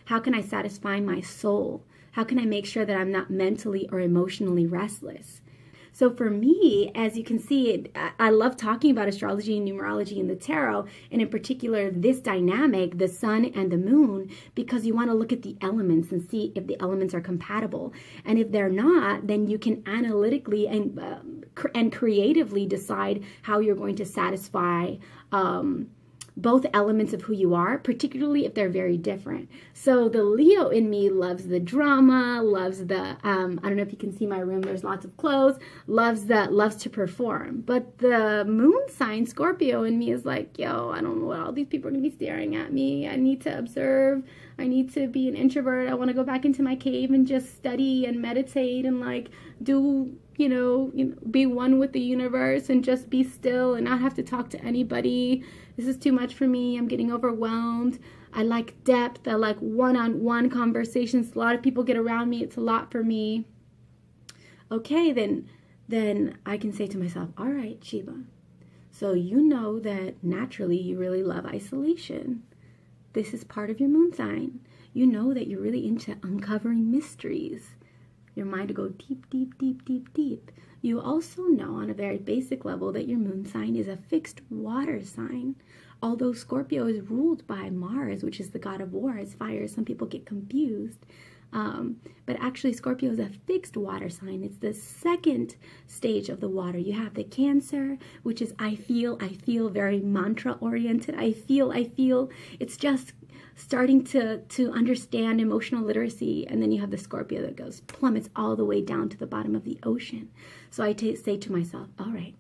How can I satisfy my soul? How can I make sure that I'm not mentally or emotionally restless? So for me, as you can see, I love talking about astrology and numerology and the tarot, and in particular, this dynamic, the sun and the moon, because you want to look at the elements and see if the elements are compatible. And if they're not, then you can analytically and creatively decide how you're going to satisfy both elements of who you are, particularly if they're very different. So the Leo in me loves the drama, loves the, I don't know if you can see my room, there's lots of clothes, loves to perform. But the moon sign, Scorpio in me is like, yo, I don't know what all these people are going to be staring at me. I need to observe. I need to be an introvert. I want to go back into my cave and just study and meditate and like do, be one with the universe and just be still and not have to talk to anybody. This is too much for me. I'm getting overwhelmed. I like depth. I like one-on-one conversations. A lot of people get around me. It's a lot for me. Okay, then I can say to myself, all right, Sheba, so you know that naturally you really love isolation. This is part of your moon sign. You know that you're really into uncovering mysteries. Your mind will go deep, deep, deep, deep, deep. You also know on a very basic level that your moon sign is a fixed water sign. Although Scorpio is ruled by Mars, which is the god of war, as fire, some people get confused. But actually Scorpio is a fixed water sign. It's the second stage of the water. You have the Cancer, which is I feel very mantra oriented. I feel. It's just starting to understand emotional literacy. And then you have the Scorpio that goes plummets all the way down to the bottom of the ocean. So I say to myself, all right,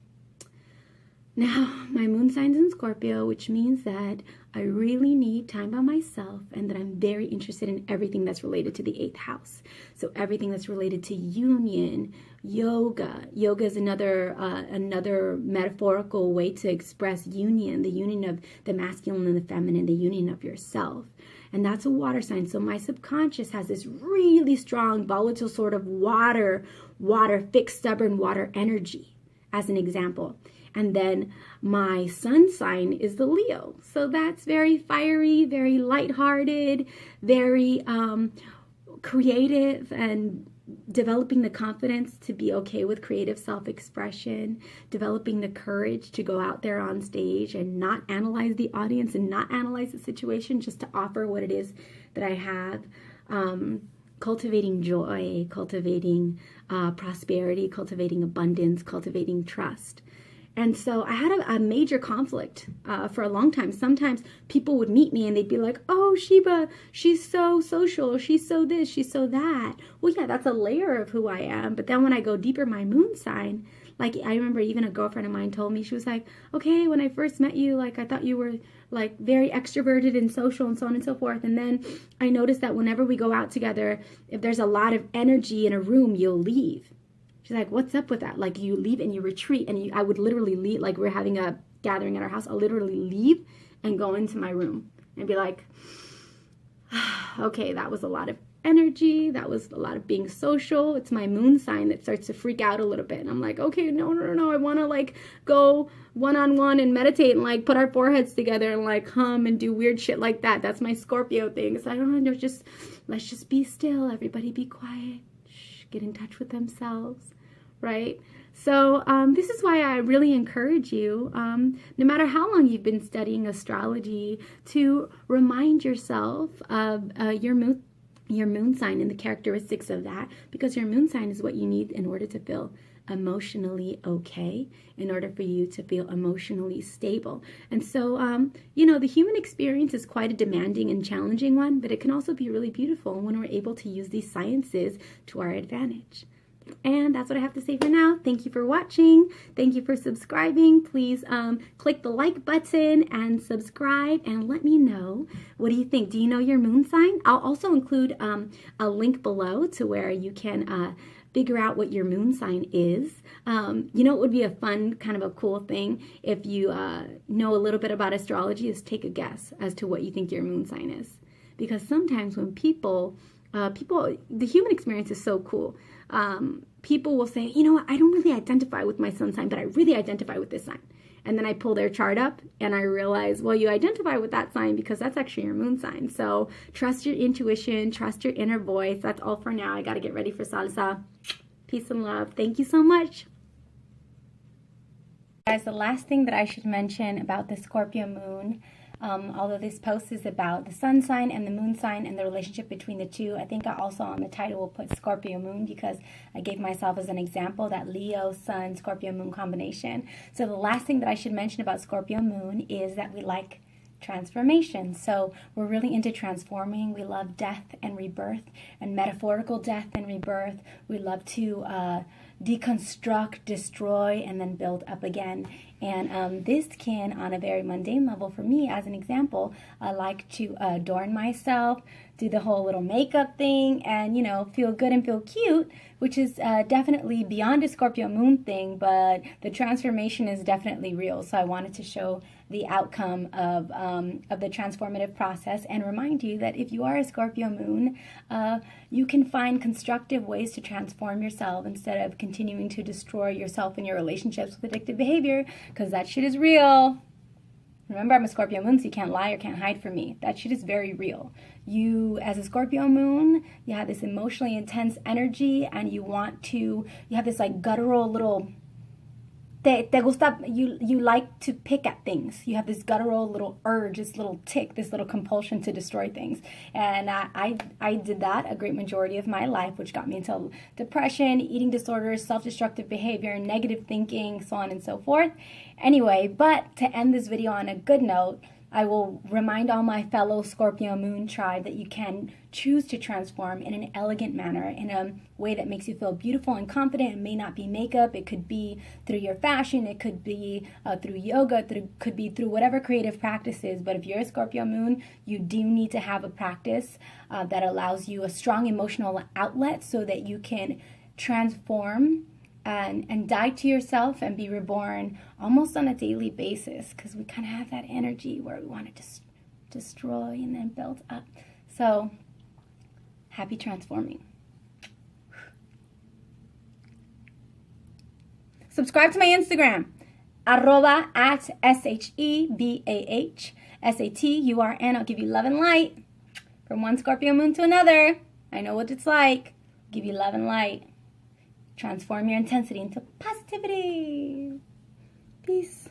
now my moon sign's in Scorpio, which means that I really need time by myself and that I'm very interested in everything that's related to the 8th house. So everything that's related to union, yoga. Yoga is another metaphorical way to express union, the union of the masculine and the feminine, the union of yourself. And that's a water sign. So my subconscious has this really strong, volatile sort of water, fixed, stubborn water energy, as an example. And then my sun sign is the Leo. So that's very fiery, very lighthearted, very creative, and developing the confidence to be okay with creative self-expression, developing the courage to go out there on stage and not analyze the audience and not analyze the situation, just to offer what it is that I have. Cultivating joy, cultivating prosperity, cultivating abundance, cultivating trust. And so I had a major conflict for a long time. Sometimes people would meet me and they'd be like, oh, Sheba, she's so social. She's so this, she's so that. Well, yeah, that's a layer of who I am. But then when I go deeper, my moon sign, like I remember even a girlfriend of mine told me, she was like, okay, when I first met you, like I thought you were like very extroverted and social and so on and so forth. And then I noticed that whenever we go out together, if there's a lot of energy in a room, you'll leave. She's like, what's up with that? Like you leave and you retreat. And I would literally leave, like we're having a gathering at our house. I'll literally leave and go into my room and be like, okay, that was a lot of energy. That was a lot of being social. It's my moon sign that starts to freak out a little bit. And I'm like, okay, no. I want to like go one-on-one and meditate and like put our foreheads together and like hum and do weird shit like that. That's my Scorpio thing. So I don't know, let's just be still. Everybody be quiet. Shh, get in touch with themselves. Right? So this is why I really encourage you, no matter how long you've been studying astrology, to remind yourself of your moon sign and the characteristics of that, because your moon sign is what you need in order to feel emotionally okay, in order for you to feel emotionally stable. And so, the human experience is quite a demanding and challenging one, but it can also be really beautiful when we're able to use these sciences to our advantage. And that's what I have to say for now. Thank you for watching. Thank you for subscribing. Please click the like button and subscribe and let me know, what do you think? Do you know your moon sign? I'll also include a link below to where you can figure out what your moon sign is. It would be a fun, kind of a cool thing if you know a little bit about astrology, is take a guess as to what you think your moon sign is. Because sometimes when people, the human experience is so cool. People will say, you know what, I don't really identify with my sun sign, but I really identify with this sign. And then I pull their chart up and I realize, well, you identify with that sign because that's actually your moon sign. So trust your intuition, trust your inner voice. That's all for now. I got to get ready for salsa. Peace and love. Thank you so much. Guys, the last thing that I should mention about the Scorpio moon, although this post is about the sun sign and the moon sign and the relationship between the two, I think I also on the title will put Scorpio moon because I gave myself as an example that Leo, sun, Scorpio moon combination. So the last thing that I should mention about Scorpio moon is that we like transformation. So we're really into transforming. We love death and rebirth and metaphorical death and rebirth. We love to deconstruct, destroy, and then build up again. And this can, on a very mundane level for me, as an example, I like to adorn myself, do the whole little makeup thing, and, you know, feel good and feel cute, which is definitely beyond a Scorpio moon thing, but the transformation is definitely real. So I wanted to show the outcome of the transformative process and remind you that if you are a Scorpio moon, you can find constructive ways to transform yourself instead of continuing to destroy yourself and your relationships with addictive behavior, because that shit is real. Remember, I'm a Scorpio moon, so you can't lie or can't hide from me. That shit is very real. You, as a Scorpio moon, you have this emotionally intense energy, and you have this like guttural little, te gusta, you like to pick at things. You have this guttural little urge, this little tick, this little compulsion to destroy things. And I did that a great majority of my life, which got me into depression, eating disorders, self-destructive behavior, negative thinking, so on and so forth. Anyway, but to end this video on a good note, I will remind all my fellow Scorpio moon tribe that you can choose to transform in an elegant manner, in a way that makes you feel beautiful and confident. It may not be makeup. It could be through your fashion. It could be through yoga. It could be through whatever creative practices. But if you're a Scorpio moon, you do need to have a practice that allows you a strong emotional outlet so that you can transform and die to yourself and be reborn almost on a daily basis, because we kind of have that energy where we want to just destroy and then build up. So happy transforming. Subscribe to my Instagram, @SHEBAHSATURN. I'll give you love and light from one Scorpio moon to another. I know what it's like. I'll give you love and light. Transform your intensity into positivity. Peace.